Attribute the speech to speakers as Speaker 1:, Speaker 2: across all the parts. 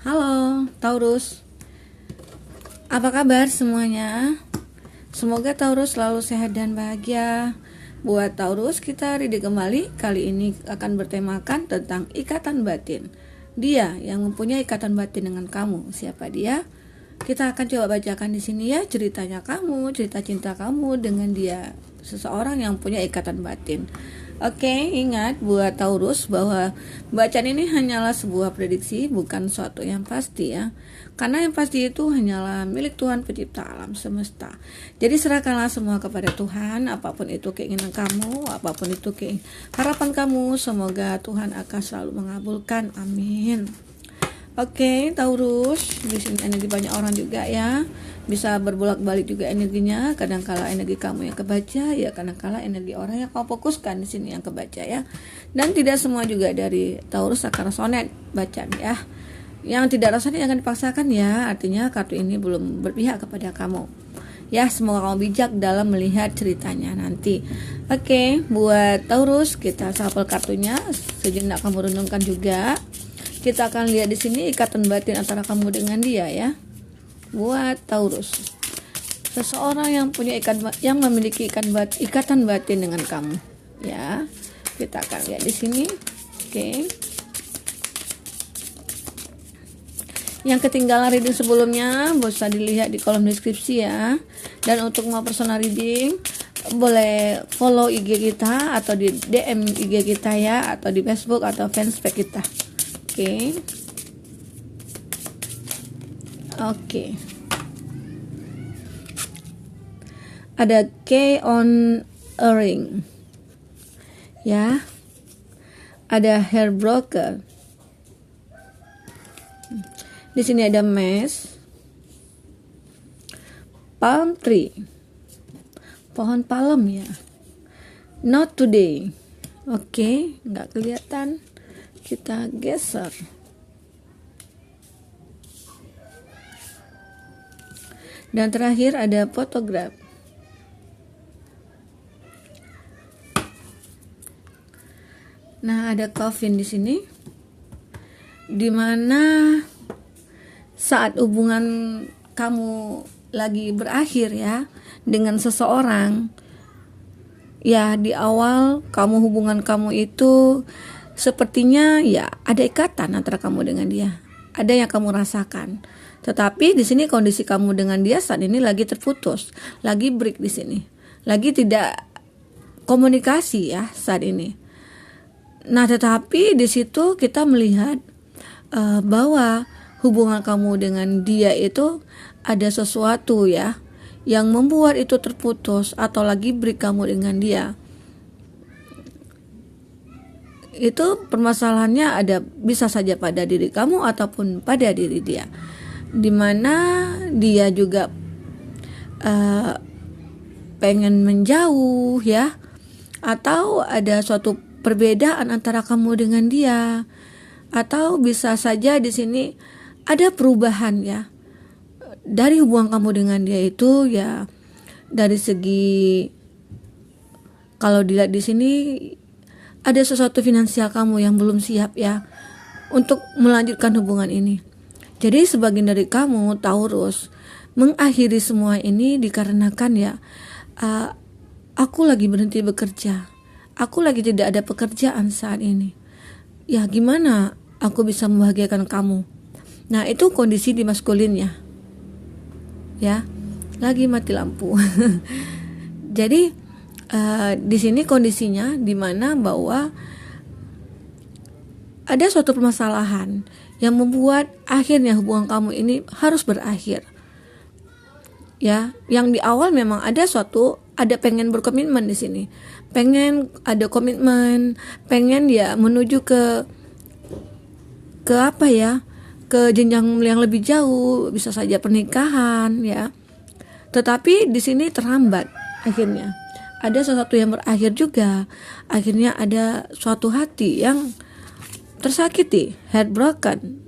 Speaker 1: Halo Taurus, apa kabar semuanya? Semoga Taurus selalu sehat dan bahagia. Buat Taurus, kita reading kembali. Kali ini akan bertemakan tentang ikatan batin. Dia yang mempunyai ikatan batin dengan kamu. Siapa dia? Kita akan coba bacakan di sini ya ceritanya kamu, cerita cinta kamu dengan dia, seseorang yang punya ikatan batin. Oke, ingat buat Taurus bahwa bacaan ini hanyalah sebuah prediksi, bukan suatu yang pasti ya. Karena yang pasti itu hanyalah milik Tuhan pencipta alam semesta. Jadi serahkanlah semua kepada Tuhan, apapun itu keinginan kamu, apapun itu harapan kamu, semoga Tuhan akan selalu mengabulkan. Amin. Oke, Taurus, di sini energi banyak orang juga ya. Bisa berbolak-balik juga energinya. Kadang-kala energi kamu yang kebaca, ya kadang-kala energi orang yang kamu fokuskan di sini yang kebaca ya. Dan tidak semua juga dari Taurus akan resonate bacaan ya. Yang tidak resonate jangan dipaksakan ya. Artinya kartu ini belum berpihak kepada kamu. Ya, semoga kamu bijak dalam melihat ceritanya nanti. Oke, buat Taurus, kita shuffle kartunya. Sejenak kamu renungkan juga. Kita akan lihat di sini ikatan batin antara kamu dengan dia ya. Buat Taurus, seseorang yang punya yang memiliki ikatan batin dengan kamu ya. Kita akan lihat di sini. Oke. Yang ketinggalan reading sebelumnya bisa dilihat di kolom deskripsi ya. Dan untuk mau personal reading boleh follow IG kita atau di DM IG kita ya, atau di Facebook atau fanspage kita. Oke. Ada key on a ring. Ya. Ada hair broker. Di sini ada maze. Palm tree. Pohon palem ya. Not today. Oke, nggak kelihatan. Kita geser. Dan terakhir ada photograph. Nah, ada coffin di sini. Dimana saat hubungan kamu lagi berakhir ya dengan seseorang, ya di awal hubungan kamu itu sepertinya ya ada ikatan antara kamu dengan dia, ada yang kamu rasakan. Tetapi di sini kondisi kamu dengan dia saat ini lagi terputus, lagi break di sini, lagi tidak komunikasi ya saat ini. Nah, tetapi di situ kita melihat bahwa hubungan kamu dengan dia itu ada sesuatu ya yang membuat itu terputus atau lagi break kamu dengan dia. Itu permasalahannya ada bisa saja pada diri kamu ataupun pada diri dia, dimana dia juga pengen menjauh ya, atau ada suatu perbedaan antara kamu dengan dia, atau bisa saja di sini ada perubahan ya dari hubungan kamu dengan dia itu ya. Dari segi kalau dilihat di sini ada sesuatu finansial kamu yang belum siap ya untuk melanjutkan hubungan ini. Jadi sebagian dari kamu Taurus mengakhiri semua ini dikarenakan ya aku lagi berhenti bekerja, aku lagi tidak ada pekerjaan saat ini. Ya gimana aku bisa membahagiakan kamu? Nah, itu kondisi di maskulin ya lagi mati lampu. Jadi di sini kondisinya di mana bahwa ada suatu permasalahan yang membuat akhirnya hubungan kamu ini harus berakhir. Ya, yang di awal memang ada pengen berkomitmen di sini. Pengen ada komitmen, pengen dia menuju ke apa ya? Ke jenjang yang lebih jauh, bisa saja pernikahan ya. Tetapi di sini terhambat akhirnya. Ada sesuatu yang berakhir juga. Akhirnya ada suatu hati yang tersakiti, heartbroken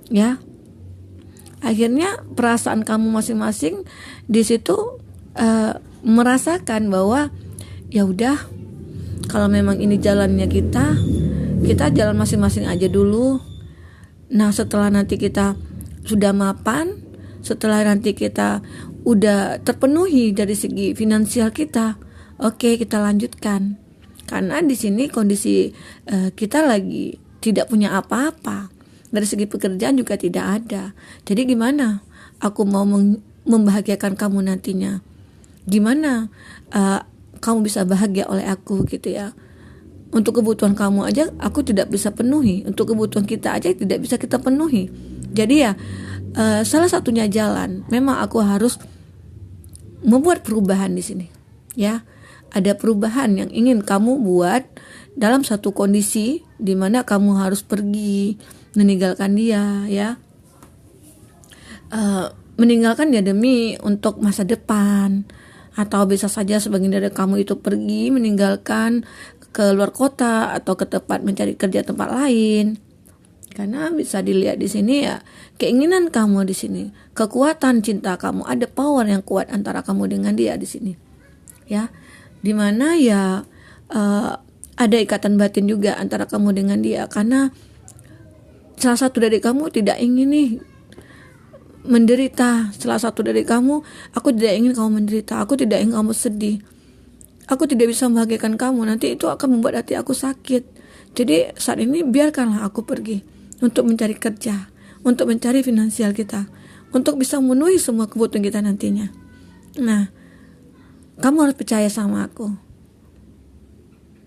Speaker 1: ya. Akhirnya perasaan kamu masing-masing di situ merasakan bahwa ya udah, kalau memang ini jalannya kita jalan masing-masing aja dulu. Nah, setelah nanti kita sudah mapan, setelah nanti kita udah terpenuhi dari segi finansial kita, oke, kita lanjutkan. Karena di sini kondisi kita lagi tidak punya apa-apa. Dari segi pekerjaan juga tidak ada. Jadi gimana aku mau membahagiakan kamu nantinya? Gimana kamu bisa bahagia oleh aku gitu ya? Untuk kebutuhan kamu aja aku tidak bisa penuhi. Untuk kebutuhan kita aja tidak bisa kita penuhi. Jadi ya salah satunya jalan. Memang aku harus membuat perubahan di sini. Ya, ada perubahan yang ingin kamu buat dalam satu kondisi di mana kamu harus pergi meninggalkan dia, ya. Meninggalkan dia demi untuk masa depan, atau bisa saja sebagian dari kamu itu pergi meninggalkan ke luar kota atau ke tempat mencari kerja tempat lain. Karena bisa dilihat di sini ya, keinginan kamu di sini, kekuatan cinta kamu, ada power yang kuat antara kamu dengan dia di sini. Ya, dimana ya ada ikatan batin juga antara kamu dengan dia, karena salah satu dari kamu tidak ingin nih menderita. Salah satu dari kamu, aku tidak ingin kamu menderita, aku tidak ingin kamu sedih, aku tidak bisa membahagiakan kamu, nanti itu akan membuat hati aku sakit. Jadi saat ini biarkanlah aku pergi untuk mencari kerja, untuk mencari finansial kita, untuk bisa memenuhi semua kebutuhan kita nantinya. Nah, kamu harus percaya sama aku.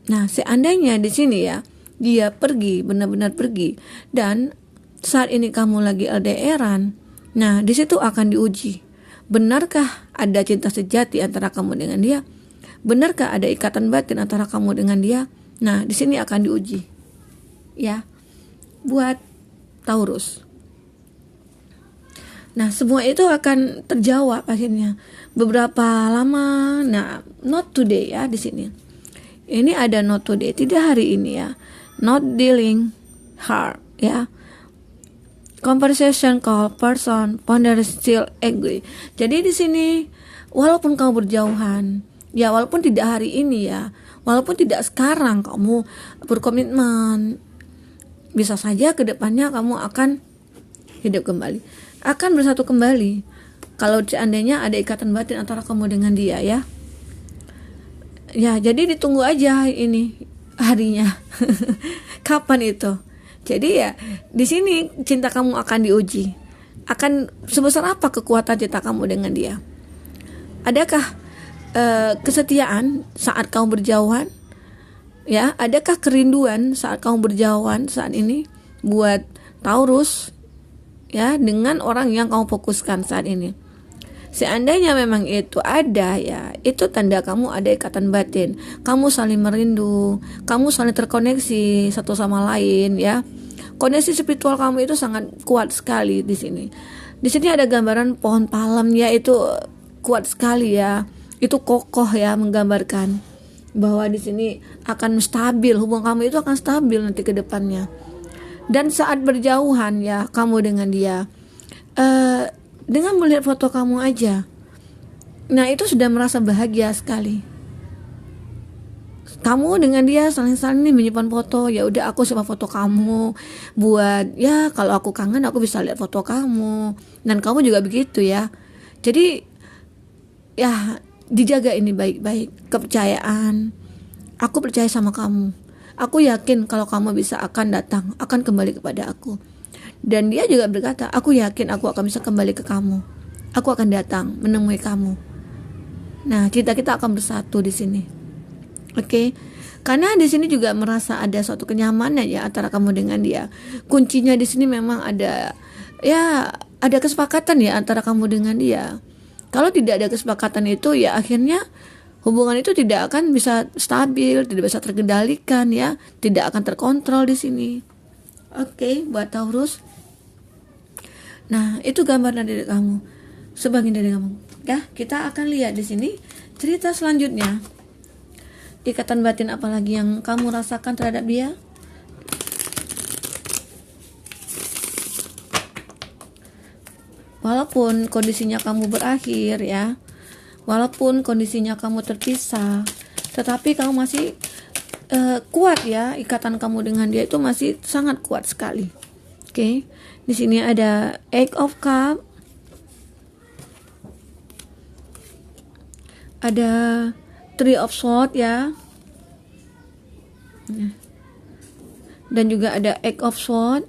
Speaker 1: Nah, seandainya di sini ya, dia pergi, benar-benar pergi, dan saat ini kamu lagi LDR-an, nah di situ akan diuji. Benarkah ada cinta sejati antara kamu dengan dia? Benarkah ada ikatan batin antara kamu dengan dia? Nah, di sini akan diuji. Ya, buat Taurus. Nah, semua itu akan terjawab akhirnya. Beberapa lama, nah, not today ya di sini. Ini ada not today, tidak hari ini ya. Not dealing hard ya. Conversation call person ponder still agree. Jadi di sini walaupun kamu berjauhan, ya walaupun tidak hari ini ya, walaupun tidak sekarang kamu berkomitmen, bisa saja ke depannya kamu akan hidup kembali, akan bersatu kembali. Kalau seandainya ada ikatan batin antara kamu dengan dia ya. Ya, jadi ditunggu aja ini harinya. Kapan itu? Jadi ya, di sini cinta kamu akan diuji. Akan sebesar apa kekuatan cinta kamu dengan dia? Adakah kesetiaan saat kamu berjauhan? Ya, adakah kerinduan saat kamu berjauhan saat ini buat Taurus? Ya, dengan orang yang kamu fokuskan saat ini. Seandainya memang itu ada ya, itu tanda kamu ada ikatan batin. Kamu saling merindu, kamu saling terkoneksi satu sama lain ya. Koneksi spiritual kamu itu sangat kuat sekali di sini. Di sini ada gambaran pohon palem ya, itu kuat sekali ya. Itu kokoh ya, menggambarkan bahwa di sini akan stabil, hubungan kamu itu akan stabil nanti ke depannya. Dan saat berjauhan ya kamu dengan dia, dengan melihat foto kamu aja, nah itu sudah merasa bahagia sekali. Kamu dengan dia saling-saling menyimpan foto. Ya udah, aku simpan foto kamu buat ya kalau aku kangen aku bisa lihat foto kamu, dan kamu juga begitu ya. Jadi ya dijaga ini baik-baik, kepercayaan. Aku percaya sama kamu. Aku yakin kalau kamu bisa akan datang, akan kembali kepada aku. Dan dia juga berkata, aku yakin aku akan bisa kembali ke kamu. Aku akan datang menemui kamu. Nah, cinta kita akan bersatu di sini. Oke. Karena di sini juga merasa ada suatu kenyamanan ya antara kamu dengan dia. Kuncinya di sini memang ada ya, ada kesepakatan ya antara kamu dengan dia. Kalau tidak ada kesepakatan itu ya akhirnya hubungan itu tidak akan bisa stabil, tidak bisa terkendalikan ya, tidak akan terkontrol di sini. Oke, buat Taurus. Nah, itu gambaran dari kamu, sebagian dari kamu. Ya, kita akan lihat di sini cerita selanjutnya. Ikatan batin apalagi yang kamu rasakan terhadap dia? Walaupun kondisinya kamu berakhir ya, walaupun kondisinya kamu terpisah, tetapi kamu masih kuat ya, ikatan kamu dengan dia itu masih sangat kuat sekali. Oke. Di sini ada Eight of Cup. Ada Three of Swords ya. Dan juga ada Eight of Swords.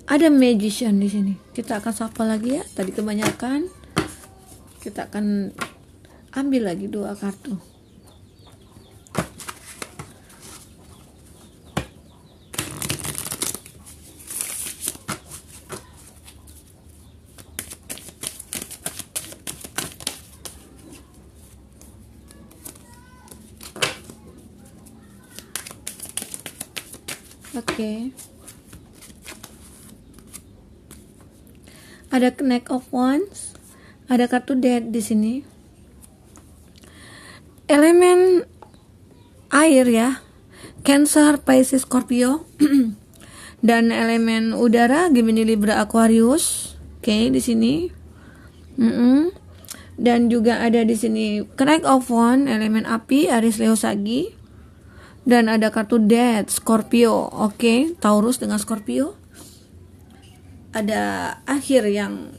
Speaker 1: Ada Magician di sini. Kita akan shuffle lagi ya. Tadi kebanyakan. Kita akan ambil lagi 2 kartu. Oke. Ada Knight of Wands, ada kartu Death di sini. Elemen air ya, Cancer, Pisces, Scorpio. Dan elemen udara, Gemini, Libra, Aquarius. Oke, di sini. Dan juga ada di sini Knight of Wands, elemen api, Aries, Leo, Sagi. Dan ada kartu Death, Scorpio. Oke, Taurus dengan Scorpio. Ada akhir yang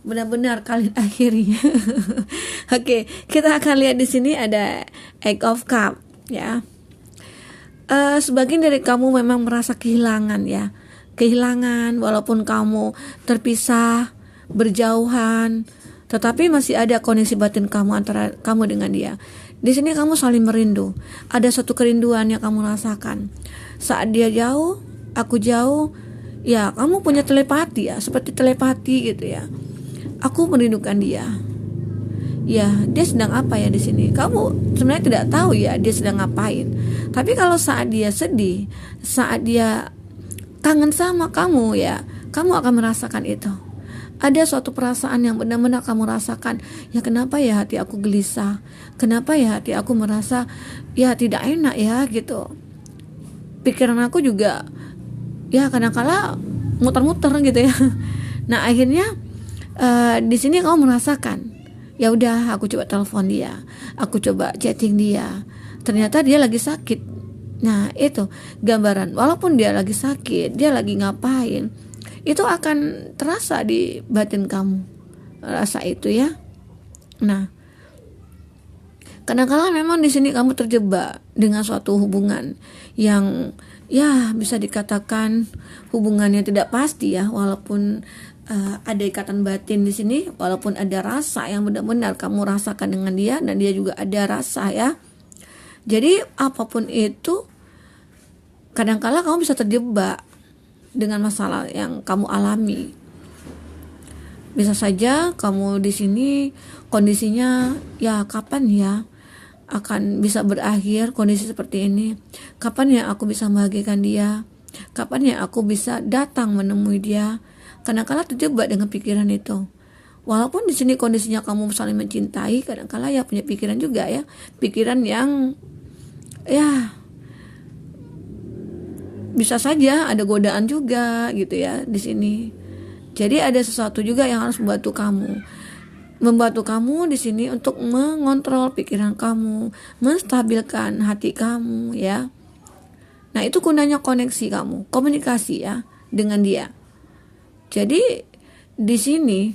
Speaker 1: benar-benar kalian akhiri. Oke, kita akan lihat di sini ada Eight of Cup ya. Sebagian dari kamu memang merasa kehilangan ya. Kehilangan walaupun kamu terpisah, berjauhan, tetapi masih ada koneksi batin kamu antara kamu dengan dia. Di sini kamu saling merindu. Ada satu kerinduan yang kamu rasakan. Saat dia jauh, aku jauh. Ya, kamu punya telepati ya, seperti telepati gitu ya. Aku merindukan dia. Ya, dia sedang apa ya di sini? Kamu sebenarnya tidak tahu ya dia sedang ngapain. Tapi kalau saat dia sedih, saat dia kangen sama kamu ya, kamu akan merasakan itu. Ada suatu perasaan yang benar-benar kamu rasakan. Ya, kenapa ya hati aku gelisah? Kenapa ya hati aku merasa ya tidak enak ya gitu. Pikiran aku juga ya kadang-kala muter-muter gitu ya. Nah, akhirnya di sini kamu merasakan. Ya udah, aku coba telepon dia, aku coba chatting dia. Ternyata dia lagi sakit. Nah, itu gambaran. Walaupun dia lagi sakit, dia lagi ngapain, itu akan terasa di batin kamu, rasa itu ya. Nah, kadang-kadang memang di sini kamu terjebak dengan suatu hubungan yang ya bisa dikatakan hubungannya tidak pasti ya, walaupun ada ikatan batin di sini, walaupun ada rasa yang benar-benar kamu rasakan dengan dia dan dia juga ada rasa ya. Jadi apapun itu, kadang-kala kamu bisa terjebak dengan masalah yang kamu alami. Bisa saja kamu di sini kondisinya ya kapan ya akan bisa berakhir kondisi seperti ini. Kapan ya aku bisa membahagiakan dia? Kapan ya aku bisa datang menemui dia? Kadang-kala terjebak dengan pikiran itu. Walaupun di sini kondisinya kamu saling mencintai, kadang-kala ya punya pikiran juga ya, pikiran yang ya bisa saja ada godaan juga gitu ya di sini. Jadi ada sesuatu juga yang harus membantu kamu di sini untuk mengontrol pikiran kamu, menstabilkan hati kamu ya. Nah, itu gunanya koneksi kamu, komunikasi ya dengan dia. Jadi di sini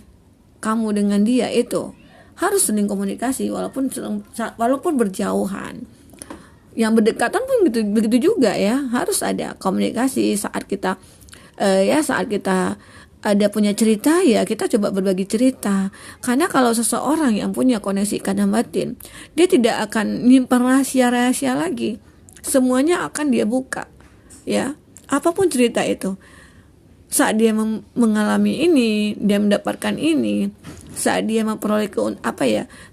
Speaker 1: kamu dengan dia itu harus sering komunikasi walaupun berjauhan. Yang berdekatan pun begitu juga ya, harus ada komunikasi saat kita saat kita ada punya cerita ya, kita coba berbagi cerita. Karena kalau seseorang yang punya koneksi ikatan batin, dia tidak akan nyimpan rahasia-rahasia lagi. Semuanya akan dia buka ya, apapun cerita itu. Saat dia mengalami ini, dia mendapatkan ini, saat dia memperoleh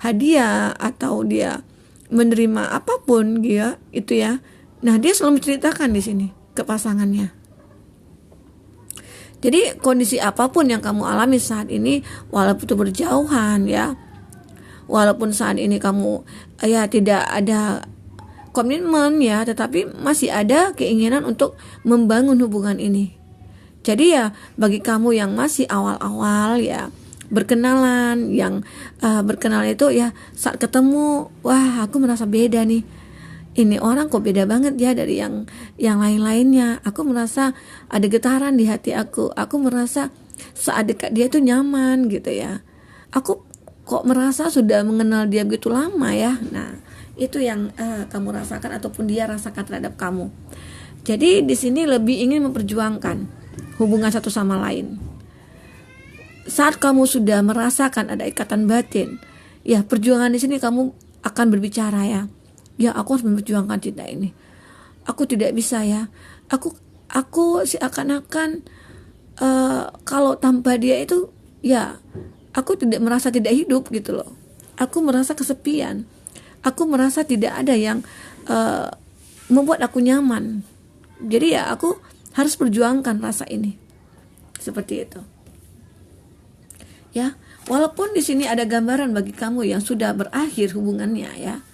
Speaker 1: hadiah atau dia menerima apapun dia itu ya. Nah, dia selalu menceritakan di sini ke pasangannya. Jadi kondisi apapun yang kamu alami saat ini, walaupun itu berjauhan ya, walaupun saat ini kamu ya tidak ada komitmen ya, tetapi masih ada keinginan untuk membangun hubungan ini. Jadi ya bagi kamu yang masih awal-awal ya berkenalan, yang berkenalan itu ya saat ketemu, wah aku merasa beda nih. ini orang kok beda banget ya dari yang lain-lainnya. Aku merasa ada getaran di hati aku. Aku merasa saat dekat dia tuh nyaman gitu ya. Aku kok merasa sudah mengenal dia begitu lama ya. Nah, itu yang kamu rasakan ataupun dia rasakan terhadap kamu. Jadi di sini lebih ingin memperjuangkan hubungan satu sama lain. Saat kamu sudah merasakan ada ikatan batin, ya perjuangan di sini kamu akan berbicara ya. Ya, aku harus memperjuangkan cinta ini. Aku tidak bisa ya. Aku seakan-akan kalau tanpa dia itu ya aku merasa tidak hidup gitu loh. Aku merasa kesepian. Aku merasa tidak ada yang membuat aku nyaman. Jadi ya aku harus perjuangkan rasa ini. Seperti itu. Ya, walaupun di sini ada gambaran bagi kamu yang sudah berakhir hubungannya ya.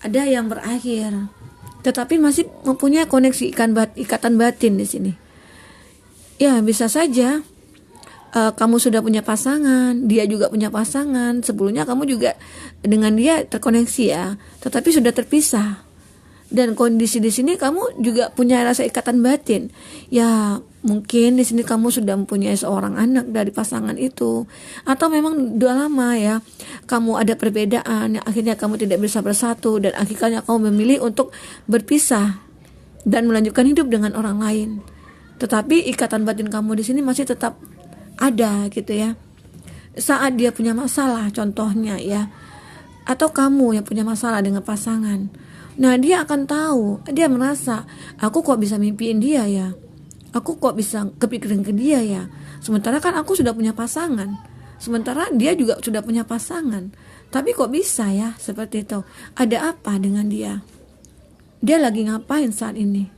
Speaker 1: Ada yang berakhir, tetapi masih mempunyai koneksi ikatan batin di sini. Ya, bisa saja kamu sudah punya pasangan, dia juga punya pasangan. Sebelumnya kamu juga dengan dia terkoneksi ya, tetapi sudah terpisah. Dan kondisi di sini kamu juga punya rasa ikatan batin. Ya, mungkin di sini kamu sudah mempunyai seorang anak dari pasangan itu, atau memang udah lama ya kamu ada perbedaan, akhirnya kamu tidak bisa bersatu dan akhirnya kamu memilih untuk berpisah dan melanjutkan hidup dengan orang lain. Tetapi ikatan batin kamu di sini masih tetap ada gitu ya. Saat dia punya masalah contohnya ya, atau kamu yang punya masalah dengan pasangan, nah dia akan tahu, dia merasa aku kok bisa mimpiin dia ya, aku kok bisa kepikiran ke dia ya, sementara kan aku sudah punya pasangan, sementara dia juga sudah punya pasangan, tapi kok bisa ya seperti itu. Ada apa dengan dia lagi ngapain saat ini?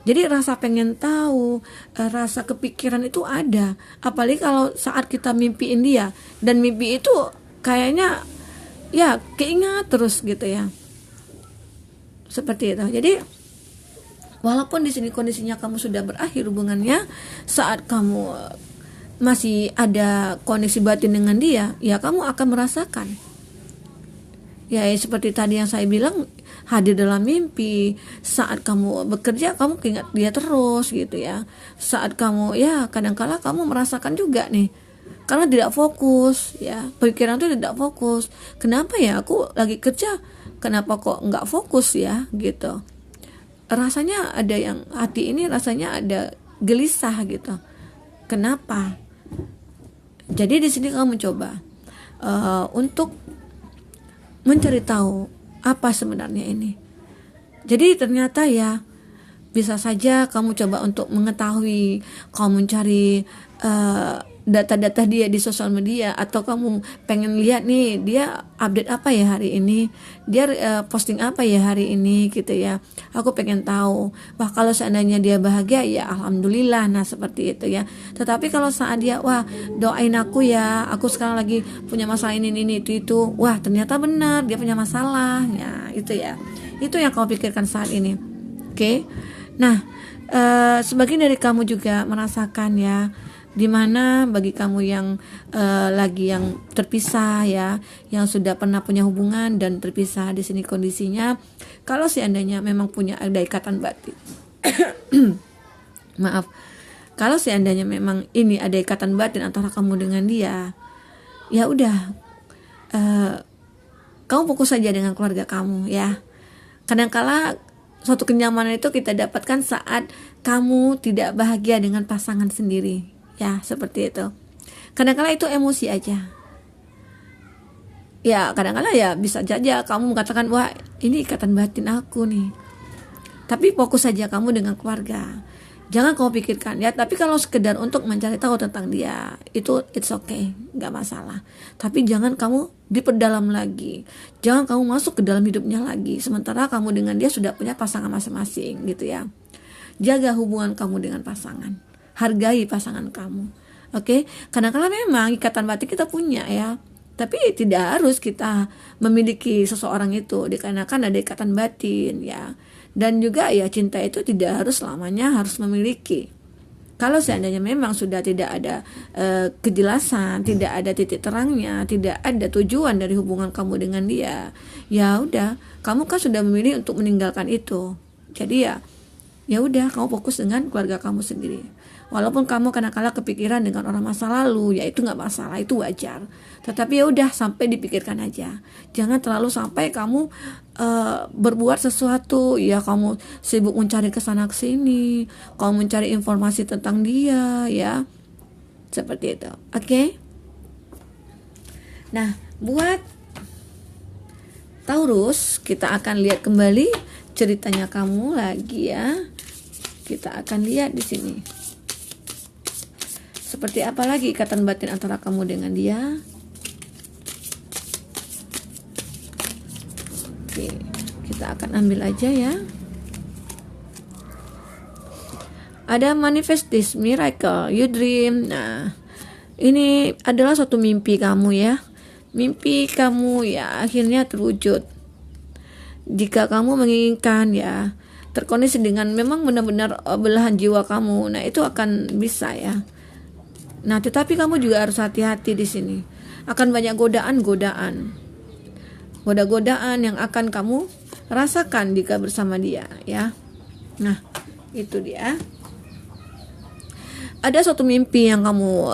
Speaker 1: Jadi rasa pengen tahu, rasa kepikiran itu ada, apalagi kalau saat kita mimpiin dia, dan mimpi itu kayaknya ya keingat terus gitu ya. Seperti itu. Jadi walaupun di sini kondisinya kamu sudah berakhir hubungannya, saat kamu masih ada koneksi batin dengan dia, ya kamu akan merasakan. Ya, seperti tadi yang saya bilang, hadir dalam mimpi. Saat kamu bekerja, kamu ingat dia terus gitu ya. Saat kamu ya kadang-kala kamu merasakan juga nih, karena tidak fokus ya, pikiran itu tidak fokus. Kenapa ya aku lagi kerja, kenapa kok nggak fokus ya gitu. Rasanya ada yang hati ini rasanya ada gelisah gitu. Kenapa? Jadi di sini kamu mencoba untuk mencari tahu apa sebenarnya ini. Jadi ternyata ya bisa saja kamu coba untuk mengetahui, kamu mencari data-data dia di sosial media, atau kamu pengen lihat nih dia update apa ya hari ini, dia posting apa ya hari ini gitu ya. Aku pengen tahu. Wah, kalau seandainya dia bahagia ya alhamdulillah. Nah seperti itu ya. Tetapi kalau saat dia wah doain aku ya, aku sekarang lagi punya masalah ini itu, wah ternyata benar dia punya masalah ya, itu ya. Itu yang kamu pikirkan saat ini. Oke. Nah sebagian dari kamu juga merasakan ya, dimana bagi kamu yang lagi yang terpisah ya, yang sudah pernah punya hubungan dan terpisah, di sini kondisinya kalau seandainya memang punya ada ikatan batin maaf, kalau seandainya memang ini ada ikatan batin antara kamu dengan dia, ya udah kamu fokus saja dengan keluarga kamu ya. Kadangkala suatu kenyamanan itu kita dapatkan saat kamu tidak bahagia dengan pasangan sendiri. Ya, seperti itu. Kadang-kadang itu emosi aja. Ya, kadang-kadang ya bisa saja kamu mengatakan, wah ini ikatan batin aku nih. Tapi fokus saja kamu dengan keluarga. Jangan kamu pikirkan ya. Tapi kalau sekedar untuk mencari tahu tentang dia, itu it's okay, nggak masalah. Tapi jangan kamu diperdalam lagi. Jangan kamu masuk ke dalam hidupnya lagi. Sementara kamu dengan dia sudah punya pasangan masing-masing gitu ya. Jaga hubungan kamu dengan pasangan. Hargai pasangan kamu. Oke? Kadang-kadang memang ikatan batin kita punya ya, tapi tidak harus kita memiliki seseorang itu dikarenakan ada ikatan batin ya. Dan juga ya cinta itu tidak harus selamanya harus memiliki. Kalau seandainya memang sudah tidak ada kejelasan, tidak ada titik terangnya, tidak ada tujuan dari hubungan kamu dengan dia, ya udah, kamu kan sudah memilih untuk meninggalkan itu. Jadi ya udah, kamu fokus dengan keluarga kamu sendiri. Walaupun kamu kadang-kala kepikiran dengan orang masa lalu, ya itu nggak masalah, itu wajar. Tetapi ya udah, sampai dipikirkan aja. Jangan terlalu sampai kamu berbuat sesuatu, ya kamu sibuk mencari kesana kesini, kamu mencari informasi tentang dia, ya seperti itu. Oke? Nah, buat Taurus, kita akan lihat kembali ceritanya kamu lagi ya. Kita akan lihat di sini. Seperti apa lagi ikatan batin antara kamu dengan dia? Oke, kita akan ambil aja ya. Ada manifest this miracle, you dream. Nah, ini adalah suatu mimpi kamu ya. Mimpi kamu ya akhirnya terwujud. Jika kamu menginginkan ya, terkoneksi dengan memang benar-benar belahan jiwa kamu, nah itu akan bisa ya. Nah, tetapi kamu juga harus hati-hati di sini. Akan banyak godaan-godaan yang akan kamu rasakan jika bersama dia, ya. Nah, itu dia. Ada suatu mimpi yang kamu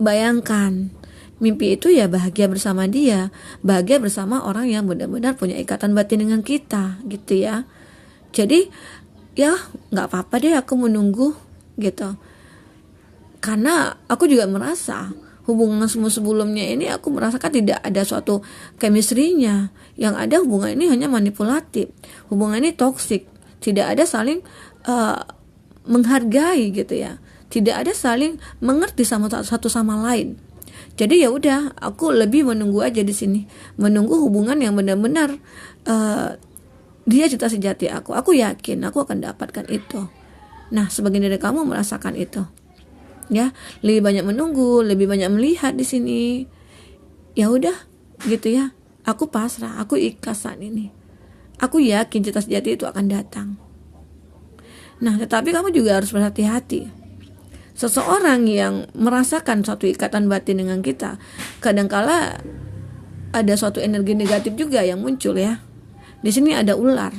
Speaker 1: bayangkan. Mimpi itu ya bahagia bersama dia, bahagia bersama orang yang benar-benar punya ikatan batin dengan kita, gitu ya. Jadi, ya nggak apa-apa deh aku menunggu, gitu. Karena aku juga merasa hubungan sebelumnya ini aku merasakan tidak ada suatu chemistry-nya. Yang ada hubungan ini hanya manipulatif. Hubungan ini toksik. Tidak ada saling menghargai gitu ya. Tidak ada saling mengerti sama satu sama lain. Jadi ya udah, aku lebih menunggu aja di sini. Menunggu hubungan yang benar-benar dia cinta sejati aku. Aku yakin aku akan dapatkan itu. Nah, sebagian dari kamu merasakan itu. Ya, lebih banyak menunggu, lebih banyak melihat di sini. Ya udah, gitu ya. Aku pasrah, aku ikhlas saat ini. Aku yakin cinta sejati itu akan datang. Nah, tetapi kamu juga harus berhati-hati. Seseorang yang merasakan suatu ikatan batin dengan kita, kadangkala ada suatu energi negatif juga yang muncul ya. Di sini ada ular.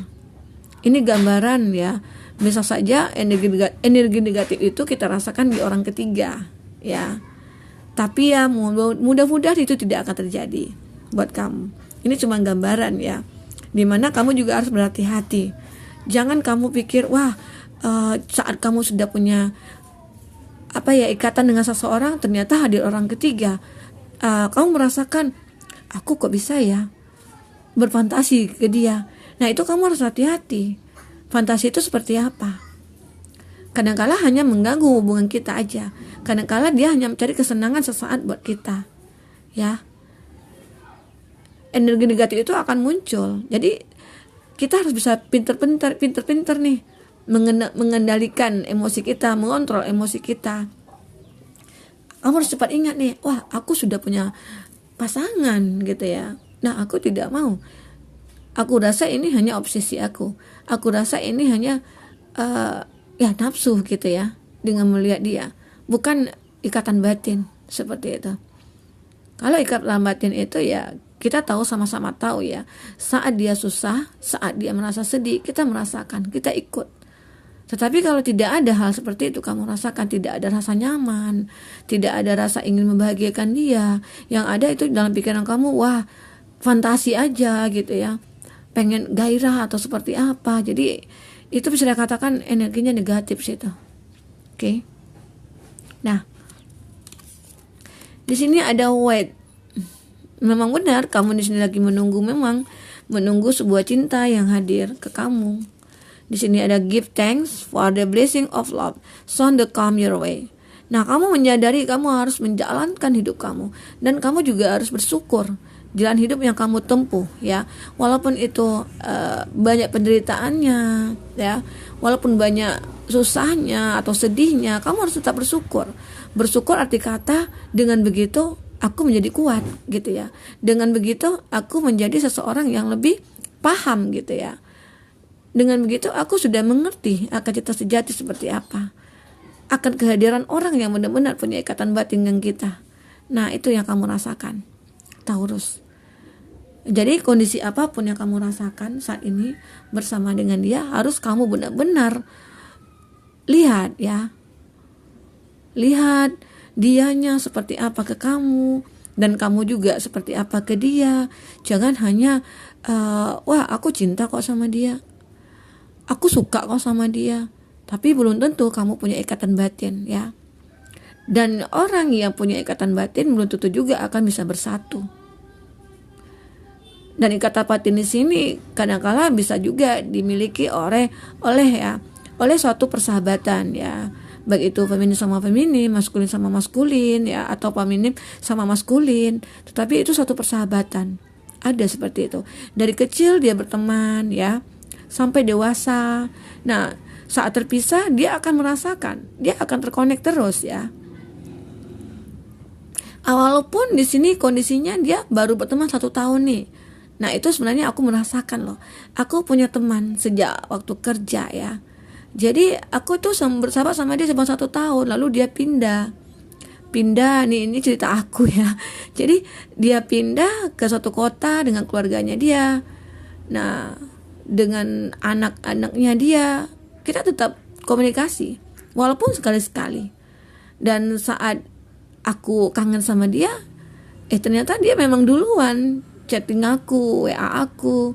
Speaker 1: Ini gambaran ya. Bisa saja energi negatif itu kita rasakan di orang ketiga ya. Tapi ya mudah-mudahan itu tidak akan terjadi buat kamu. Ini cuma gambaran ya. Dimana kamu juga harus berhati-hati. Jangan kamu pikir saat kamu sudah punya ikatan dengan seseorang, ternyata hadir orang ketiga. Kamu merasakan aku kok bisa ya berfantasi ke dia. Nah, itu kamu harus hati-hati. Fantasi itu seperti apa? Kadangkala hanya mengganggu hubungan kita aja. Kadangkala dia hanya mencari kesenangan sesaat buat kita. Ya. Energi negatif itu akan muncul. Jadi kita harus bisa pinter-pinter nih mengendalikan emosi kita, mengontrol emosi kita. Kamu harus cepat ingat nih, aku sudah punya pasangan gitu ya. Nah, aku tidak mau. Aku rasa ini hanya obsesi aku. Aku rasa ini hanya nafsu gitu ya dengan melihat dia. Bukan ikatan batin seperti itu. Kalau ikatan batin itu ya kita tahu, sama-sama tahu ya. Saat dia susah, saat dia merasa sedih, kita merasakan, kita ikut. Tetapi kalau tidak ada hal seperti itu, kamu rasakan tidak ada rasa nyaman, tidak ada rasa ingin membahagiakan dia. Yang ada itu dalam pikiran kamu, fantasi aja gitu ya. Pengen gairah atau seperti apa. Jadi itu bisa dikatakan energinya negatif situ. Oke. Nah, di sini ada wait. Memang benar kamu di sini lagi menunggu sebuah cinta yang hadir ke kamu. Di sini ada give thanks for the blessing of love soon to come your way. Nah, kamu menyadari kamu harus menjalankan hidup kamu dan kamu juga harus bersyukur jalan hidup yang kamu tempuh ya, walaupun itu banyak penderitaannya ya, walaupun banyak susahnya atau sedihnya, kamu harus tetap bersyukur. Bersyukur arti kata dengan begitu aku menjadi kuat gitu ya, dengan begitu aku menjadi seseorang yang lebih paham gitu ya, dengan begitu aku sudah mengerti akan cinta sejati seperti apa. akan kehadiran orang yang benar-benar punya ikatan batin dengan kita. Nah, itu yang kamu rasakan, Taurus. Jadi kondisi apapun yang kamu rasakan saat ini bersama dengan dia, harus kamu benar-benar lihat ya. Lihat dianya seperti apa ke kamu, dan kamu juga seperti apa ke dia. Jangan hanya wah aku cinta kok sama dia, aku suka kok sama dia, tapi belum tentu kamu punya ikatan batin ya. Dan orang yang punya ikatan batin belum tentu juga akan bisa bersatu. Dan ikatan batin di sini kadang-kala bisa juga dimiliki oleh suatu persahabatan ya. Baik itu feminin sama feminin, maskulin sama maskulin ya, atau feminin sama maskulin. Tetapi itu suatu persahabatan. Ada seperti itu. Dari kecil dia berteman ya, sampai dewasa. Nah, saat terpisah dia akan merasakan, dia akan terkonek terus ya. Walaupun di sini kondisinya dia baru berteman 1 tahun nih. Nah, itu sebenarnya aku merasakan loh. Aku punya teman sejak waktu kerja ya. Jadi aku tuh bersahabat sama dia selama 1 tahun, lalu dia pindah nih, ini cerita aku ya. Jadi dia pindah ke suatu kota dengan keluarganya dia. Nah, dengan anak-anaknya dia, kita tetap komunikasi walaupun sekali-sekali. Dan saat aku kangen sama dia, ternyata dia memang duluan chatting aku, WA aku.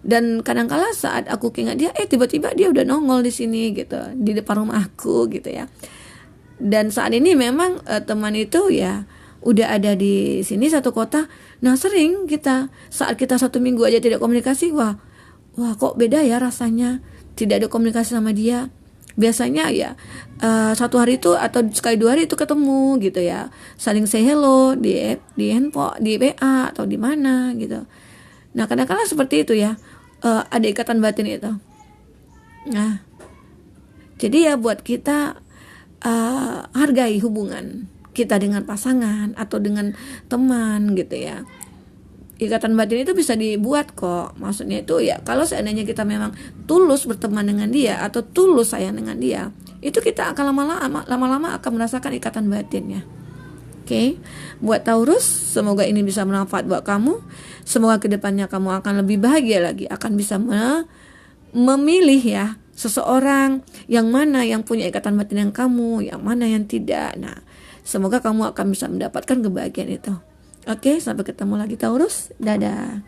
Speaker 1: Dan kadang-kala saat aku ingat dia, tiba-tiba dia udah nongol di sini gitu, di depan rumah aku gitu ya. Dan saat ini memang teman itu ya udah ada di sini satu kota. Nah, sering kita saat kita 1 minggu aja tidak komunikasi, wah kok beda ya rasanya tidak ada komunikasi sama dia. Biasanya ya 1 hari itu atau sekali 2 hari itu ketemu gitu ya, saling say hello di handphone, di WA atau di mana gitu. Nah, kadang-kadang seperti itu ya, ada ikatan batin itu. Nah, jadi ya buat kita hargai hubungan kita dengan pasangan atau dengan teman gitu ya. Ikatan batin itu bisa dibuat kok. Maksudnya itu ya, kalau seandainya kita memang tulus berteman dengan dia atau tulus sayang dengan dia, itu kita akan lama-lama akan merasakan ikatan batinnya. Oke, buat Taurus, semoga ini bisa bermanfaat buat kamu. Semoga kedepannya kamu akan lebih bahagia lagi, akan bisa memilih ya seseorang yang mana yang punya ikatan batin dengan kamu, yang mana yang tidak. Nah, semoga kamu akan bisa mendapatkan kebahagiaan itu. Oke, sampai ketemu lagi Taurus. Dadah.